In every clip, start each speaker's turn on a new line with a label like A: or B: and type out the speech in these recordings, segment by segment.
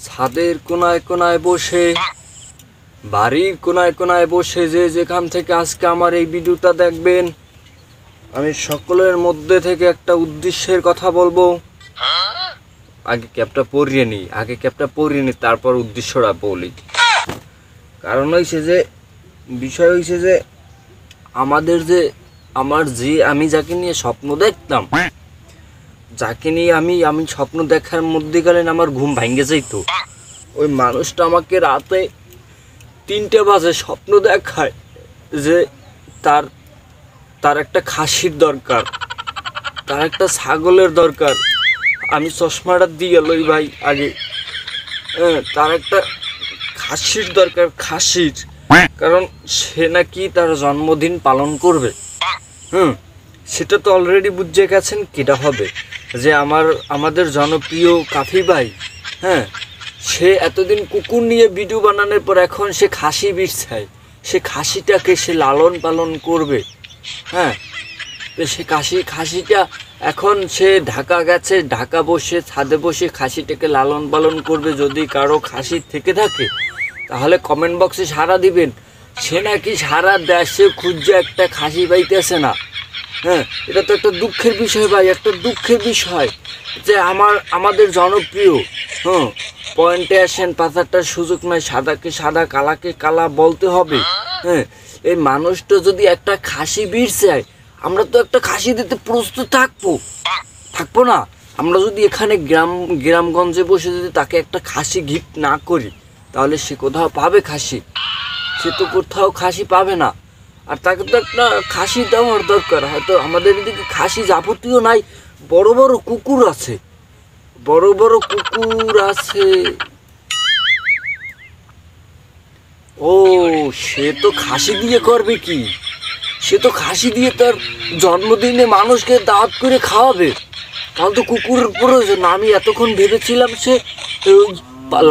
A: ছাদের কোনায় কোনায় বসে, বাড়ির কোনায় কোনায় বসে যে যেখান থেকে আজকে আমার এই ভিডিওটা দেখবেন, আমি সকলের মধ্যে থেকে একটা উদ্দেশ্যের কথা বলবো। আগে ক্যাপটা পরিয়ে নিই, তারপর উদ্দেশ্যটা বলি। কারণ হয়েছে যে বিষয় হয়েছে যে আমি যাকে নিয়ে স্বপ্ন দেখতাম, যাকে নিয়ে আমি স্বপ্ন দেখার মধ্যেকালীন আমার ঘুম ভাঙ্গে যাইতো, ওই মানুষটা আমাকে রাতে 3টে বাজে স্বপ্ন দেখায় যে তার একটা খাসির দরকার, তার একটা ছাগলের দরকার। আমি চশমাটা দিয়ে লই ভাই আগে। তার একটা খাসির দরকার, খাসির, কারণ সে নাকি তার জন্মদিন পালন করবে। সেটা তো অলরেডি বুঝে গেছেন কেটা হবে, যে আমাদের জনপ্রিয় কাফি ভাই। সে এতদিন কুকুর নিয়ে ভিডিও বানানোর পর এখন সে খাসি বিছায়, সে খাসিটাকে সে লালন পালন করবে। তো সে খাসিটা এখন সে ঢাকা গেছে, ঢাকা বসে ছাদে বসে খাসিটাকে লালন পালন করবে। যদি কারো খাসি থেকে থাকে তাহলে কমেন্ট বক্সে সাড়া দিবেন। সে নাকি সারা দেশে খুঁজছে একটা খাসি পাইতেছে না। এটা তো একটা দুঃখের বিষয় ভাই, একটা দুঃখের বিষয় যে আমাদের জনপ্রিয় পয়েন্টে আসেন, পাতারটার সুযোগ নয়, সাদাকে সাদা কালাকে কালা বলতে হবে। এই মানুষটা যদি একটা খাসি বীর চায়, আমরা তো একটা খাসি দিতে প্রস্তুত থাকবো না। আমরা যদি এখানে গ্রামগঞ্জে বসে যদি তাকে একটা খাসি গিফট না করি, তাহলে সে কোথাও পাবে খাসি? সে তো কোথাও খাসি পাবে না। আর তাকে তো একটা খাসি দেওয়ার দরকার। হয়তো আমাদের এদিকে খাসি যাবতীয় নাই, বড় বড় কুকুর আছে। ও, সে তো খাসি দিয়ে করবে কি? সে তো খাসি দিয়ে তার জন্মদিনে মানুষকে দাওয়াত করে খাওয়াবে। তাহলে তো কুকুরের প্রয়োজন। আমি এতক্ষণ ভেবেছিলাম সে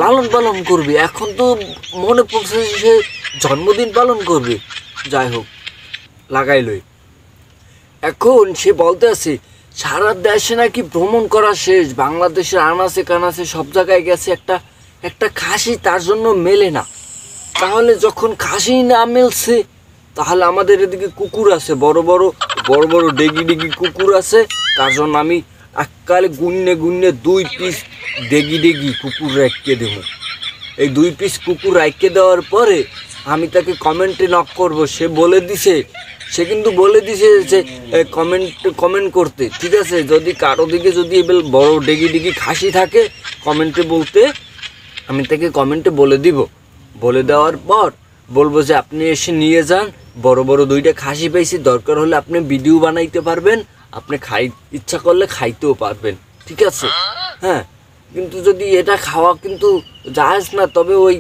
A: লালন পালন করবে, এখন তো মনে পড়ছে সে জন্মদিন পালন করবে। যাই হোক, লাগাইলই। এখন সে বলতে আছে সারা দেশে নাকি ভ্রমণ করা শেষ, বাংলাদেশের আনাচে কানাচে সব জায়গায় গেছে, একটা খাসি তার জন্য মেলে না। তাহলে যখন খাসি না মেলছে, তাহলে আমাদের এদিকে কুকুর আছে, বড় বড় ডেগি কুকুর আছে। তার জন্য আমি এককালে গুন্নে 2 পিস ডেগি কুকুর রাখিয়ে দেব। এই 2 পিস কুকুর রাখিয়ে দেওয়ার পরে আমি তাকে কমেন্টে নক করব। সে কিন্তু বলে দিছে যে কমেন্ট করতে, ঠিক আছে? যদি কারো দিকে যদি বড় ডেগি খাসি থাকে কমেন্টে বলতে, আমি তাকে কমেন্টে বলে দিব। বলে দেওয়ার পর বলবো যে আপনি এসে নিয়ে যান, বড় 2টা খাসি পাইছি, দরকার হলে আপনি ভিডিও বানাইতে পারবেন, আপনি ইচ্ছা করলে খাইতেও পারবেন, ঠিক আছে? কিন্তু যদি এটা খাওয়া কিন্তু জায়েজ না, তবে ওই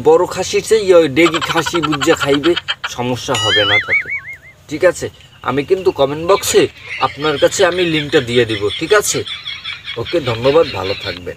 A: বড় খাসির চেয়ে ওই ডেগি খাসি বুঝে খাইবে, সমস্যা হবে না তাতে, ঠিক আছে? আমি কিন্তু কমেন্ট বক্সে আপনার কাছে আমি লিঙ্কটা দিয়ে দিব, ঠিক আছে? ওকে, ধন্যবাদ, ভালো থাকবেন।